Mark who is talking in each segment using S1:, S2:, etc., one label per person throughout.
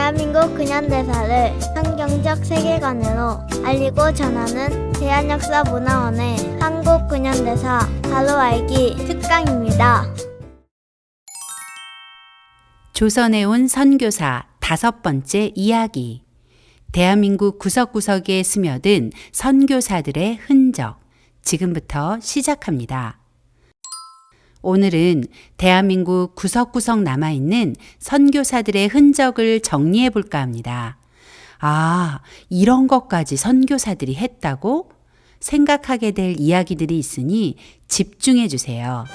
S1: 대한민국 근현대사를 성경적 세계관으로 알리고 전하는 대한역사문화원의 한국 근현대사 바로 알기 특강입니다.
S2: 조선에 온 선교사 5번째 이야기. 대한민국 구석구석에 스며든 선교사들의 흔적. 지금부터 시작합니다. 오늘은 대한민국 구석구석 남아있는 선교사들의 흔적을 정리해 볼까 합니다. 아, 이런 것까지 선교사들이 했다고? 생각하게 될 이야기들이 있으니 집중해 주세요.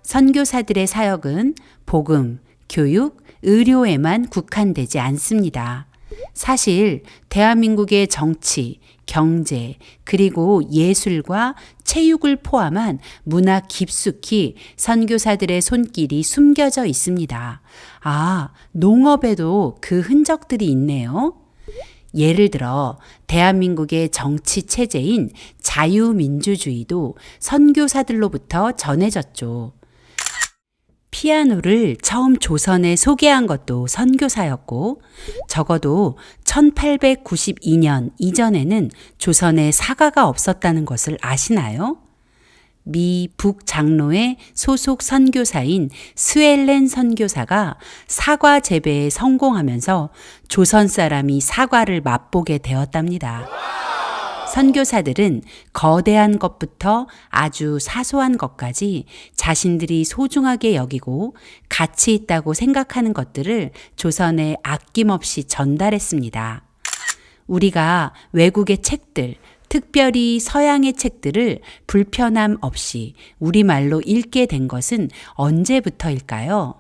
S2: 선교사들의 사역은 복음, 교육, 의료에만 국한되지 않습니다. 사실 대한민국의 정치, 경제, 그리고 예술과 체육을 포함한 문화 깊숙이 선교사들의 손길이 숨겨져 있습니다. 아, 농업에도 그 흔적들이 있네요. 예를 들어 대한민국의 정치 체제인 자유민주주의도 선교사들로부터 전해졌죠. 피아노를 처음 조선에 소개한 것도 선교사였고, 적어도 1892년 이전에는 조선에 사과가 없었다는 것을 아시나요? 미 북장로의 소속 선교사인 스웰렌 선교사가 사과 재배에 성공하면서 조선 사람이 사과를 맛보게 되었답니다. 선교사들은 거대한 것부터 아주 사소한 것까지 자신들이 소중하게 여기고 가치 있다고 생각하는 것들을 조선에 아낌없이 전달했습니다. 우리가 외국의 책들, 특별히 서양의 책들을 불편함 없이 우리말로 읽게 된 것은 언제부터일까요?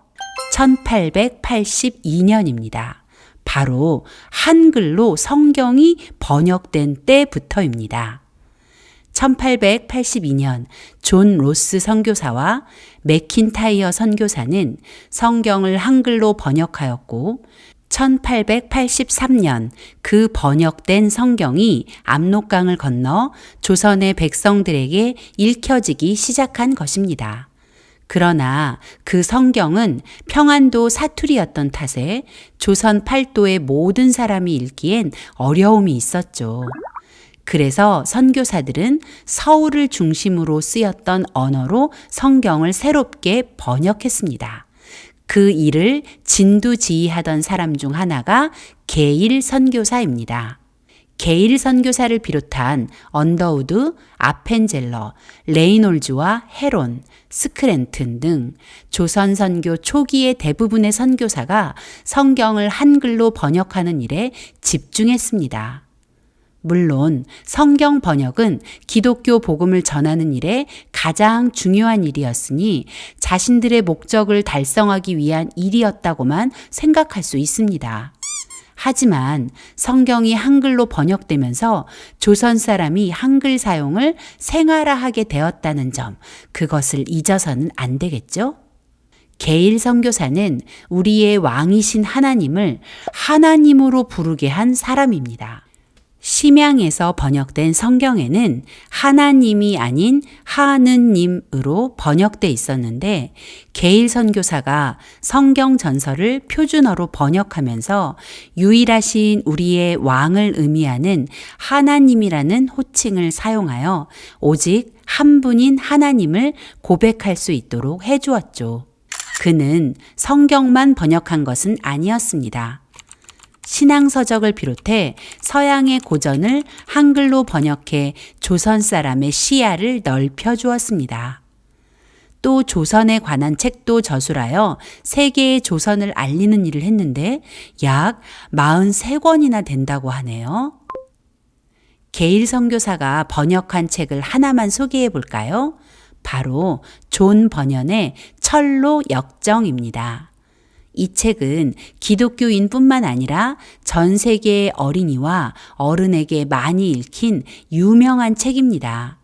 S2: 1882년입니다. 바로 한글로 성경이 번역된 때부터입니다. 1882년 존 로스 선교사와 맥킨타이어 선교사는 성경을 한글로 번역하였고 1883년 그 번역된 성경이 압록강을 건너 조선의 백성들에게 읽혀지기 시작한 것입니다. 그러나 그 성경은 평안도 사투리였던 탓에 조선 팔도의 모든 사람이 읽기엔 어려움이 있었죠. 그래서 선교사들은 서울을 중심으로 쓰였던 언어로 성경을 새롭게 번역했습니다. 그 일을 진두지휘하던 사람 중 하나가 게일 선교사입니다. 게일 선교사를 비롯한 언더우드, 아펜젤러, 레이놀즈와 헤론, 스크랜튼 등 조선 선교 초기의 대부분의 선교사가 성경을 한글로 번역하는 일에 집중했습니다. 물론 성경 번역은 기독교 복음을 전하는 일에 가장 중요한 일이었으니 자신들의 목적을 달성하기 위한 일이었다고만 생각할 수 있습니다. 하지만 성경이 한글로 번역되면서 조선 사람이 한글 사용을 생활화하게 되었다는 점, 그것을 잊어서는 안 되겠죠? 게일 선교사는 우리의 왕이신 하나님을 하나님으로 부르게 한 사람입니다. 심양에서 번역된 성경에는 하나님이 아닌 하느님으로 번역돼 있었는데 게일 선교사가 성경 전설을 표준어로 번역하면서 유일하신 우리의 왕을 의미하는 하나님이라는 호칭을 사용하여 오직 한 분인 하나님을 고백할 수 있도록 해주었죠. 그는 성경만 번역한 것은 아니었습니다. 신앙서적을 비롯해 서양의 고전을 한글로 번역해 조선 사람의 시야를 넓혀 주었습니다. 또 조선에 관한 책도 저술하여 세계의 조선을 알리는 일을 했는데 약 43권이나 된다고 하네요. 게일 선교사가 번역한 책을 하나만 소개해 볼까요? 바로 존 번연의 철로 역정입니다. 이 책은 기독교인뿐만 아니라 전 세계의 어린이와 어른에게 많이 읽힌 유명한 책입니다.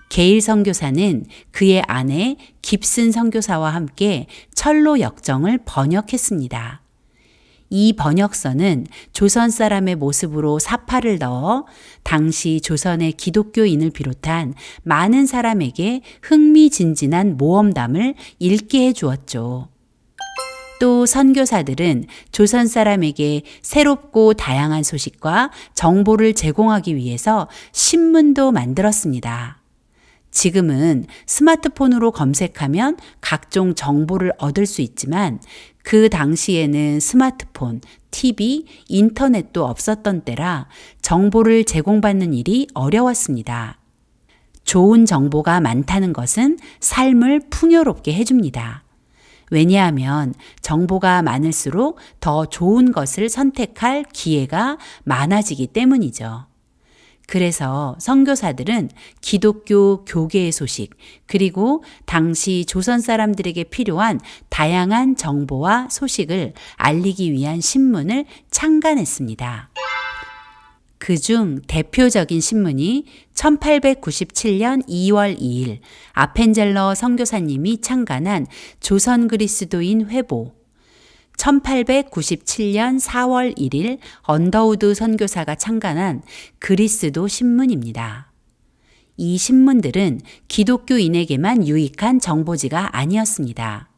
S2: 게일 선교사는 그의 아내 깁슨 선교사와 함께 철로 역정을 번역했습니다. 이 번역서는 조선 사람의 모습으로 사파를 넣어 당시 조선의 기독교인을 비롯한 많은 사람에게 흥미진진한 모험담을 읽게 해 주었죠. 또 선교사들은 조선 사람에게 새롭고 다양한 소식과 정보를 제공하기 위해서 신문도 만들었습니다. 지금은 스마트폰으로 검색하면 각종 정보를 얻을 수 있지만 그 당시에는 스마트폰, TV, 인터넷도 없었던 때라 정보를 제공받는 일이 어려웠습니다. 좋은 정보가 많다는 것은 삶을 풍요롭게 해줍니다. 왜냐하면 정보가 많을수록 더 좋은 것을 선택할 기회가 많아지기 때문이죠. 그래서 선교사들은 기독교 교계의 소식, 그리고 당시 조선 사람들에게 필요한 다양한 정보와 소식을 알리기 위한 신문을 창간했습니다. 그중 대표적인 신문이 1897년 2월 2일 아펜젤러 선교사님이 창간한 조선 그리스도인 회보, 1897년 4월 1일 언더우드 선교사가 창간한 그리스도 신문입니다. 이 신문들은 기독교인에게만 유익한 정보지가 아니었습니다.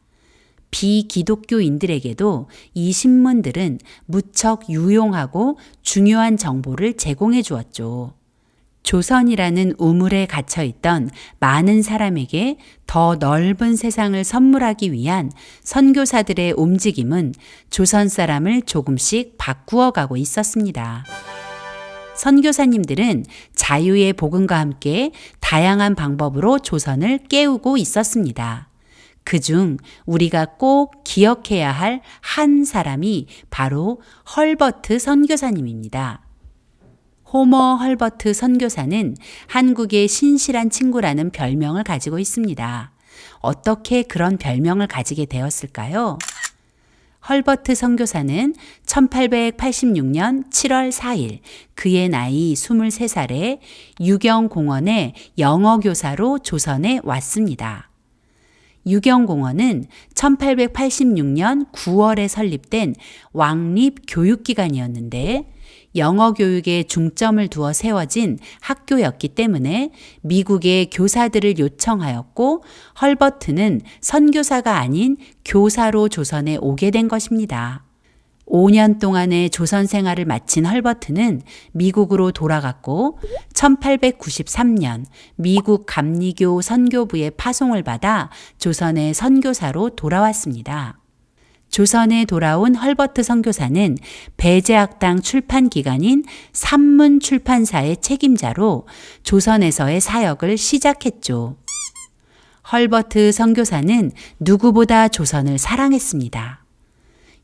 S2: 비기독교인들에게도 이 신문들은 무척 유용하고 중요한 정보를 제공해 주었죠. 조선이라는 우물에 갇혀 있던 많은 사람에게 더 넓은 세상을 선물하기 위한 선교사들의 움직임은 조선 사람을 조금씩 바꾸어 가고 있었습니다. 선교사님들은 자유의 복음과 함께 다양한 방법으로 조선을 깨우고 있었습니다. 그중 우리가 꼭 기억해야 할 한 사람이 바로 헐버트 선교사님입니다. 호머 헐버트 선교사는 한국의 신실한 친구라는 별명을 가지고 있습니다. 어떻게 그런 별명을 가지게 되었을까요? 헐버트 선교사는 1886년 7월 4일 그의 나이 23살에 유경공원의 영어교사로 조선에 왔습니다. 유경공원은 1886년 9월에 설립된 왕립교육기관이었는데 영어 교육에 중점을 두어 세워진 학교였기 때문에 미국의 교사들을 요청하였고 헐버트는 선교사가 아닌 교사로 조선에 오게 된 것입니다. 5년 동안의 조선 생활을 마친 헐버트는 미국으로 돌아갔고 1893년 미국 감리교 선교부의 파송을 받아 조선의 선교사로 돌아왔습니다. 조선에 돌아온 헐버트 선교사는 배제학당 출판 기관인 산문 출판사의 책임자로 조선에서의 사역을 시작했죠. 헐버트 선교사는 누구보다 조선을 사랑했습니다.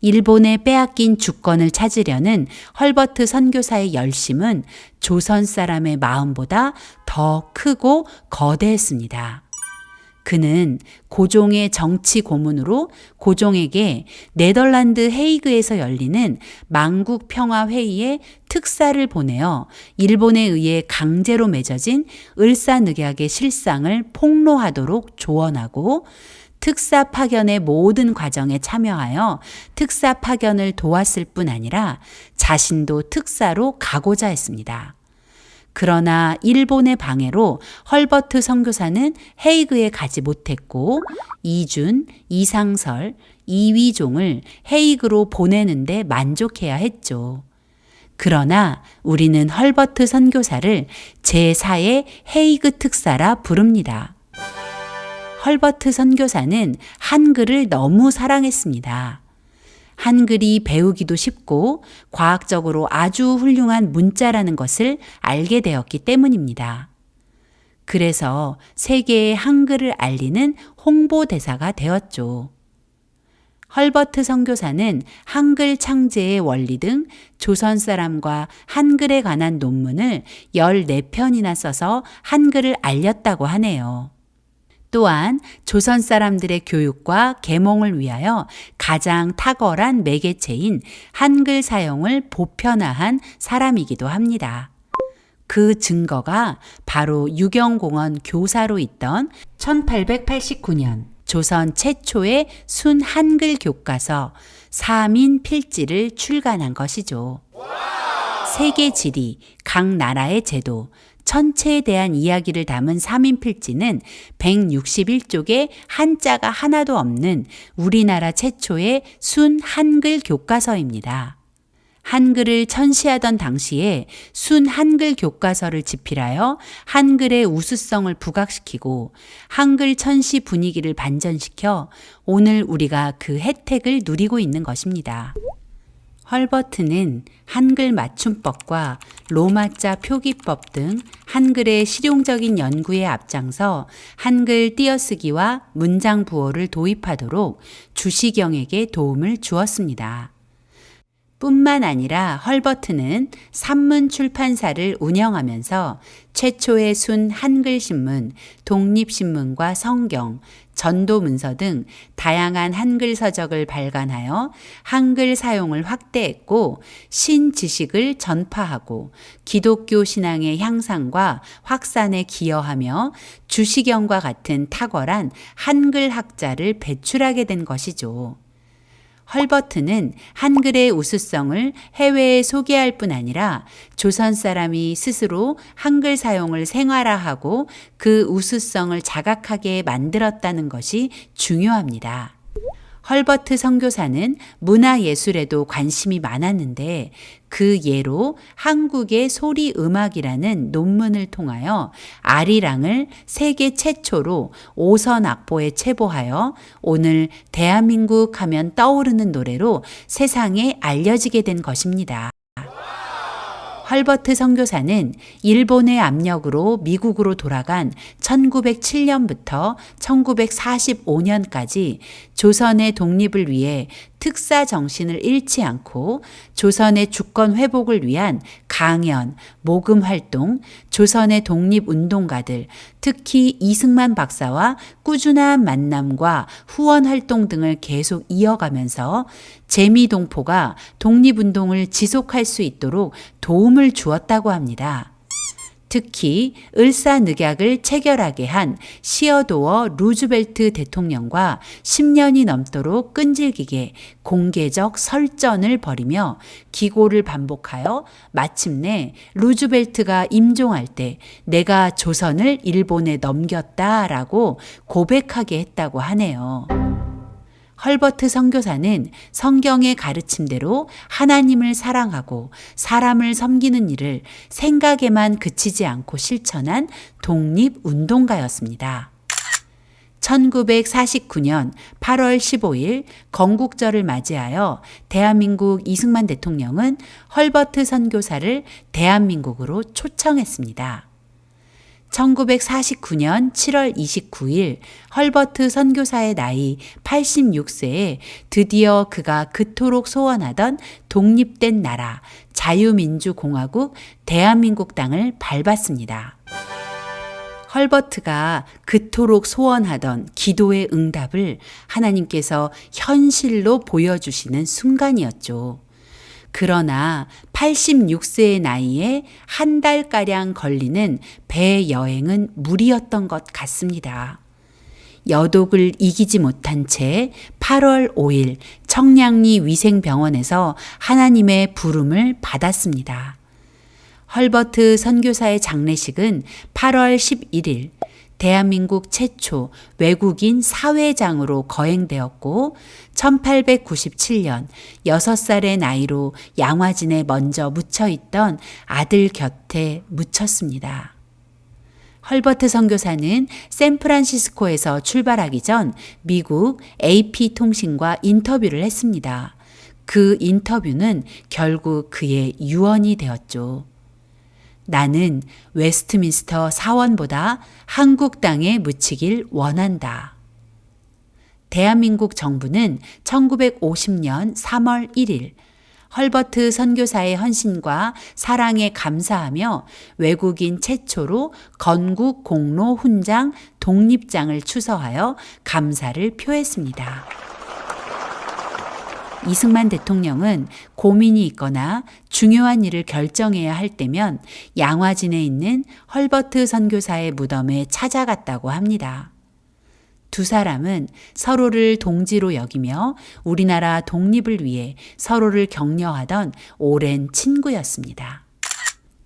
S2: 일본에 빼앗긴 주권을 찾으려는 헐버트 선교사의 열심은 조선 사람의 마음보다 더 크고 거대했습니다. 그는 고종의 정치 고문으로 고종에게 네덜란드 헤이그에서 열리는 만국 평화 회의에 특사를 보내어 일본에 의해 강제로 맺어진 을사늑약의 실상을 폭로하도록 조언하고 특사 파견의 모든 과정에 참여하여 특사 파견을 도왔을 뿐 아니라 자신도 특사로 가고자 했습니다. 그러나 일본의 방해로 헐버트 선교사는 헤이그에 가지 못했고 이준, 이상설, 이위종을 헤이그로 보내는데 만족해야 했죠. 그러나 우리는 헐버트 선교사를 제4의 헤이그 특사라 부릅니다. 헐버트 선교사는 한글을 너무 사랑했습니다. 한글이 배우기도 쉽고 과학적으로 아주 훌륭한 문자라는 것을 알게 되었기 때문입니다. 그래서 세계에 한글을 알리는 홍보대사가 되었죠. 헐버트 선교사는 한글 창제의 원리 등 조선 사람과 한글에 관한 논문을 14편이나 써서 한글을 알렸다고 하네요. 또한 조선 사람들의 교육과 계몽을 위하여 가장 탁월한 매개체인 한글 사용을 보편화한 사람이기도 합니다. 그 증거가 바로 유경공원 교사로 있던 1889년 조선 최초의 순 한글 교과서 사민 필지를 출간한 것이죠. 세계 지리, 각 나라의 제도, 천체에 대한 이야기를 담은 3인 필지는 161쪽에 한자가 하나도 없는 우리나라 최초의 순 한글 교과서입니다. 한글을 천시하던 당시에 순 한글 교과서를 집필하여 한글의 우수성을 부각시키고 한글 천시 분위기를 반전시켜 오늘 우리가 그 혜택을 누리고 있는 것입니다. 헐버트는 한글 맞춤법과 로마자 표기법 등 한글의 실용적인 연구에 앞장서 한글 띄어쓰기와 문장 부호를 도입하도록 주시경에게 도움을 주었습니다. 뿐만 아니라 헐버트는 산문 출판사를 운영하면서 최초의 순 한글신문, 독립신문과 성경, 전도문서 등 다양한 한글 서적을 발간하여 한글 사용을 확대했고 신지식을 전파하고 기독교 신앙의 향상과 확산에 기여하며 주시경과 같은 탁월한 한글 학자를 배출하게 된 것이죠. 헐버트는 한글의 우수성을 해외에 소개할 뿐 아니라 조선 사람이 스스로 한글 사용을 생활화하고 그 우수성을 자각하게 만들었다는 것이 중요합니다. 헐버트 선교사는 문화예술에도 관심이 많았는데 그 예로 한국의 소리음악이라는 논문을 통하여 아리랑을 세계 최초로 5선 악보에 체보하여 오늘 대한민국 하면 떠오르는 노래로 세상에 알려지게 된 것입니다. 헐버트 선교사는 일본의 압력으로 미국으로 돌아간 1907년부터 1945년까지 조선의 독립을 위해 특사 정신을 잃지 않고 조선의 주권 회복을 위한 강연, 모금 활동, 조선의 독립운동가들, 특히 이승만 박사와 꾸준한 만남과 후원 활동 등을 계속 이어가면서 재미동포가 독립운동을 지속할 수 있도록 도움을 주었다고 합니다. 특히 을사늑약을 체결하게 한 시어도어 루즈벨트 대통령과 10년이 넘도록 끈질기게 공개적 설전을 벌이며 기고를 반복하여 마침내 루즈벨트가 임종할 때 내가 조선을 일본에 넘겼다라고 고백하게 했다고 하네요. 헐버트 선교사는 성경의 가르침대로 하나님을 사랑하고 사람을 섬기는 일을 생각에만 그치지 않고 실천한 독립운동가였습니다. 1949년 8월 15일 건국절을 맞이하여 대한민국 이승만 대통령은 헐버트 선교사를 대한민국으로 초청했습니다. 1949년 7월 29일 헐버트 선교사의 나이 86세에 드디어 그가 그토록 소원하던 독립된 나라 자유민주공화국 대한민국 땅을 밟았습니다. 헐버트가 그토록 소원하던 기도의 응답을 하나님께서 현실로 보여주시는 순간이었죠. 그러나 86세의 나이에 한 달가량 걸리는 배 여행은 무리였던 것 같습니다. 여독을 이기지 못한 채 8월 5일 청량리 위생병원에서 하나님의 부름을 받았습니다. 헐버트 선교사의 장례식은 8월 11일 대한민국 최초 외국인 사회장으로 거행되었고 1897년 6살의 나이로 양화진에 먼저 묻혀있던 아들 곁에 묻혔습니다. 헐버트 선교사는 샌프란시스코에서 출발하기 전 미국 AP통신과 인터뷰를 했습니다. 그 인터뷰는 결국 그의 유언이 되었죠. 나는 웨스트민스터 사원보다 한국 땅에 묻히길 원한다. 대한민국 정부는 1950년 3월 1일 헐버트 선교사의 헌신과 사랑에 감사하며 외국인 최초로 건국 공로 훈장 독립장을 추서하여 감사를 표했습니다. 이승만 대통령은 고민이 있거나 중요한 일을 결정해야 할 때면 양화진에 있는 헐버트 선교사의 무덤에 찾아갔다고 합니다. 두 사람은 서로를 동지로 여기며 우리나라 독립을 위해 서로를 격려하던 오랜 친구였습니다.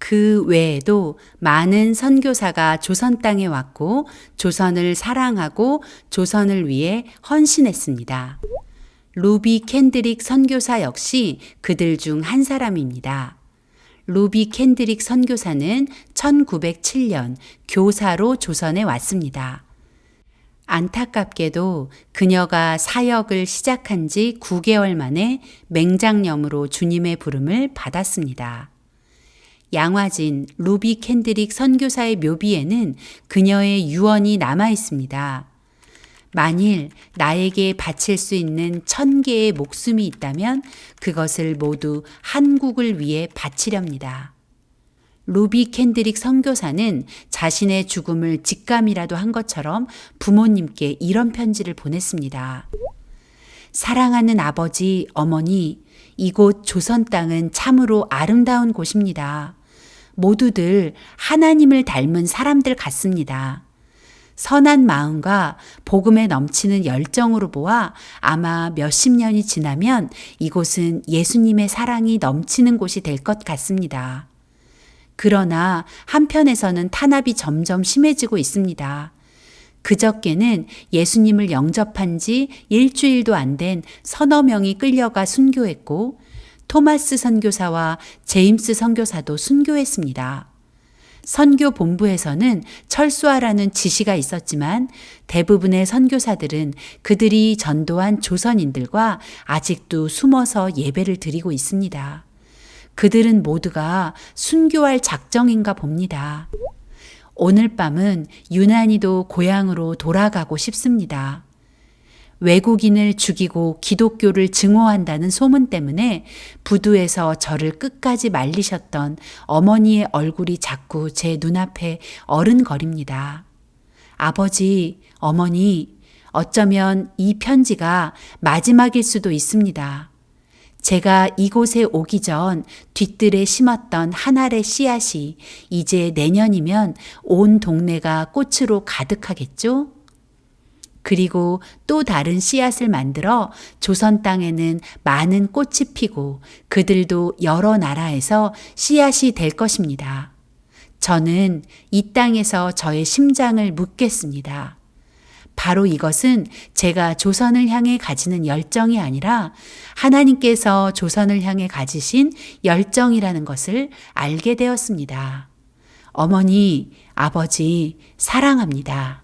S2: 그 외에도 많은 선교사가 조선 땅에 왔고 조선을 사랑하고 조선을 위해 헌신했습니다. 루비 캔드릭 선교사 역시 그들 중 한 사람입니다. 루비 캔드릭 선교사는 1907년 교사로 조선에 왔습니다. 안타깝게도 그녀가 사역을 시작한 지 9개월 만에 맹장염으로 주님의 부름을 받았습니다. 양화진 루비 캔드릭 선교사의 묘비에는 그녀의 유언이 남아 있습니다. 만일 나에게 바칠 수 있는 1000개의 목숨이 있다면 그것을 모두 한국을 위해 바치렵니다. 루비 캔드릭 선교사는 자신의 죽음을 직감이라도 한 것처럼 부모님께 이런 편지를 보냈습니다. 사랑하는 아버지, 어머니, 이곳 조선 땅은 참으로 아름다운 곳입니다. 모두들 하나님을 닮은 사람들 같습니다. 선한 마음과 복음에 넘치는 열정으로 보아 아마 몇십 년이 지나면 이곳은 예수님의 사랑이 넘치는 곳이 될 것 같습니다. 그러나 한편에서는 탄압이 점점 심해지고 있습니다. 그저께는 예수님을 영접한 지 일주일도 안 된 서너 명이 끌려가 순교했고 토마스 선교사와 제임스 선교사도 순교했습니다. 선교 본부에서는 철수하라는 지시가 있었지만 대부분의 선교사들은 그들이 전도한 조선인들과 아직도 숨어서 예배를 드리고 있습니다. 그들은 모두가 순교할 작정인가 봅니다. 오늘 밤은 유난히도 고향으로 돌아가고 싶습니다. 외국인을 죽이고 기독교를 증오한다는 소문 때문에 부두에서 저를 끝까지 말리셨던 어머니의 얼굴이 자꾸 제 눈앞에 어른거립니다. 아버지, 어머니, 어쩌면 이 편지가 마지막일 수도 있습니다. 제가 이곳에 오기 전 뒤뜰에 심었던 한 알의 씨앗이 이제 내년이면 온 동네가 꽃으로 가득하겠죠? 그리고 또 다른 씨앗을 만들어 조선 땅에는 많은 꽃이 피고 그들도 여러 나라에서 씨앗이 될 것입니다. 저는 이 땅에서 저의 심장을 묻겠습니다. 바로 이것은 제가 조선을 향해 가지는 열정이 아니라 하나님께서 조선을 향해 가지신 열정이라는 것을 알게 되었습니다. 어머니, 아버지, 사랑합니다.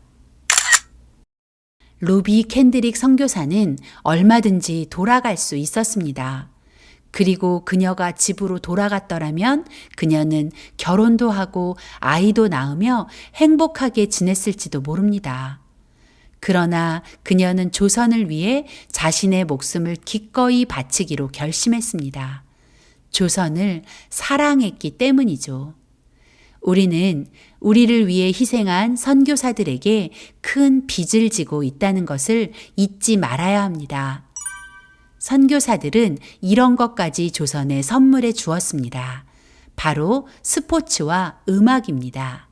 S2: 루비 캔드릭 선교사는 얼마든지 돌아갈 수 있었습니다. 그리고 그녀가 집으로 돌아갔더라면 그녀는 결혼도 하고 아이도 낳으며 행복하게 지냈을지도 모릅니다. 그러나 그녀는 조선을 위해 자신의 목숨을 기꺼이 바치기로 결심했습니다. 조선을 사랑했기 때문이죠. 우리는 우리를 위해 희생한 선교사들에게 큰 빚을 지고 있다는 것을 잊지 말아야 합니다. 선교사들은 이런 것까지 조선에 선물해 주었습니다. 바로 스포츠와 음악입니다.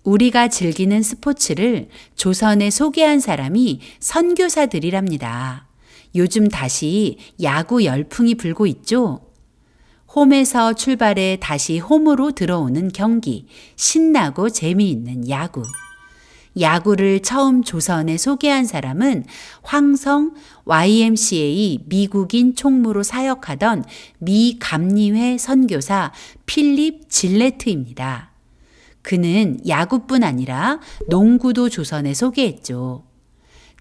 S2: 우리가 즐기는 스포츠를 조선에 소개한 사람이 선교사들이랍니다. 요즘 다시 야구 열풍이 불고 있죠? 홈에서 출발해 다시 홈으로 들어오는 경기, 신나고 재미있는 야구. 야구를 처음 조선에 소개한 사람은 황성 YMCA 미국인 총무로 사역하던 미 감리회 선교사 필립 질레트입니다. 그는 야구뿐 아니라 농구도 조선에 소개했죠.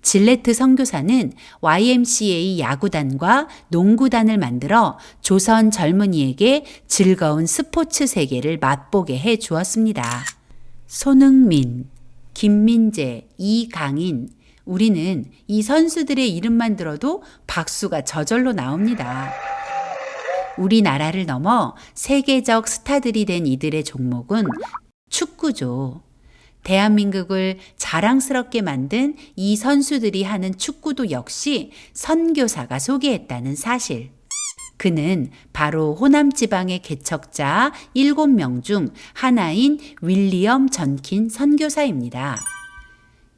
S2: 질레트 선교사는 YMCA 야구단과 농구단을 만들어 조선 젊은이에게 즐거운 스포츠 세계를 맛보게 해 주었습니다. 손흥민, 김민재, 이강인, 우리는 이 선수들의 이름만 들어도 박수가 저절로 나옵니다. 우리나라를 넘어 세계적 스타들이 된 이들의 종목은 축구죠. 대한민국을 자랑스럽게 만든 이 선수들이 하는 축구도 역시 선교사가 소개했다는 사실. 그는 바로 호남 지방의 개척자 7명 중 하나인 윌리엄 전킨 선교사입니다.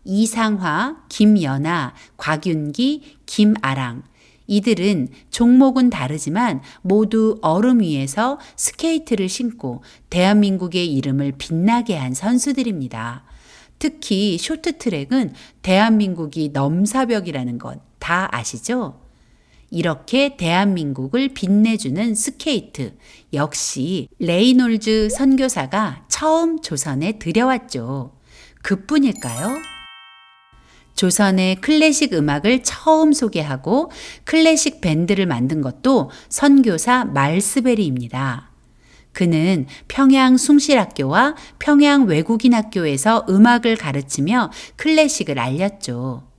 S2: 이상화, 김연아, 곽윤기, 김아랑, 이들은 종목은 다르지만 모두 얼음 위에서 스케이트를 신고 대한민국의 이름을 빛나게 한 선수들입니다. 특히 쇼트트랙은 대한민국이 넘사벽이라는 것 다 아시죠? 이렇게 대한민국을 빛내주는 스케이트, 역시 레이놀즈 선교사가 처음 조선에 들여왔죠. 그뿐일까요? 조선의 클래식 음악을 처음 소개하고 클래식 밴드를 만든 것도 선교사 말스베리입니다. 그는 평양 숭실학교와 평양 외국인학교에서 음악을 가르치며 클래식을 알렸죠.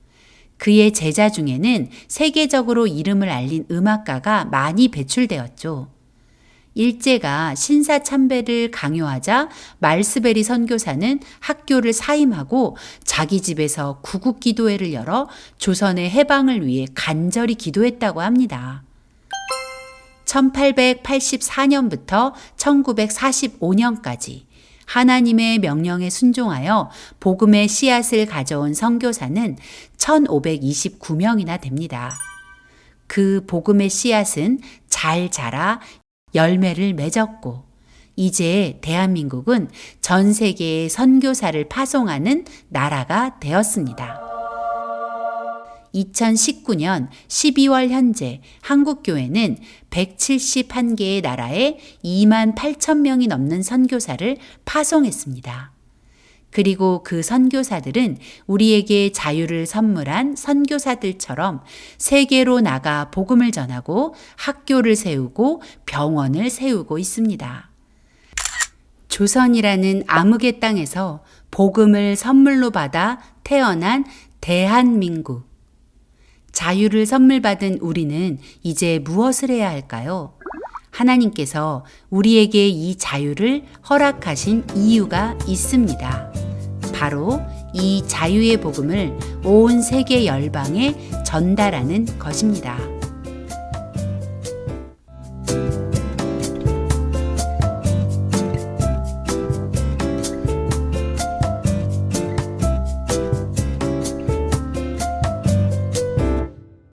S2: 그의 제자 중에는 세계적으로 이름을 알린 음악가가 많이 배출되었죠. 일제가 신사참배를 강요하자 말스베리 선교사는 학교를 사임하고 자기 집에서 구국기도회를 열어 조선의 해방을 위해 간절히 기도했다고 합니다. 1884년부터 1945년까지 하나님의 명령에 순종하여 복음의 씨앗을 가져온 선교사는 1529명이나 됩니다. 그 복음의 씨앗은 잘 자라 열매를 맺었고 이제 대한민국은 전 세계에 선교사를 파송하는 나라가 되었습니다. 2019년 12월 현재 한국교회는 171개의 나라에 2만 8천 명이 넘는 선교사를 파송했습니다. 그리고 그 선교사들은 우리에게 자유를 선물한 선교사들처럼 세계로 나가 복음을 전하고 학교를 세우고 병원을 세우고 있습니다. 조선이라는 암흑의 땅에서 복음을 선물로 받아 태어난 대한민국. 자유를 선물 받은 우리는 이제 무엇을 해야 할까요? 하나님께서 우리에게 이 자유를 허락하신 이유가 있습니다. 바로 이 자유의 복음을 온 세계 열방에 전달하는 것입니다.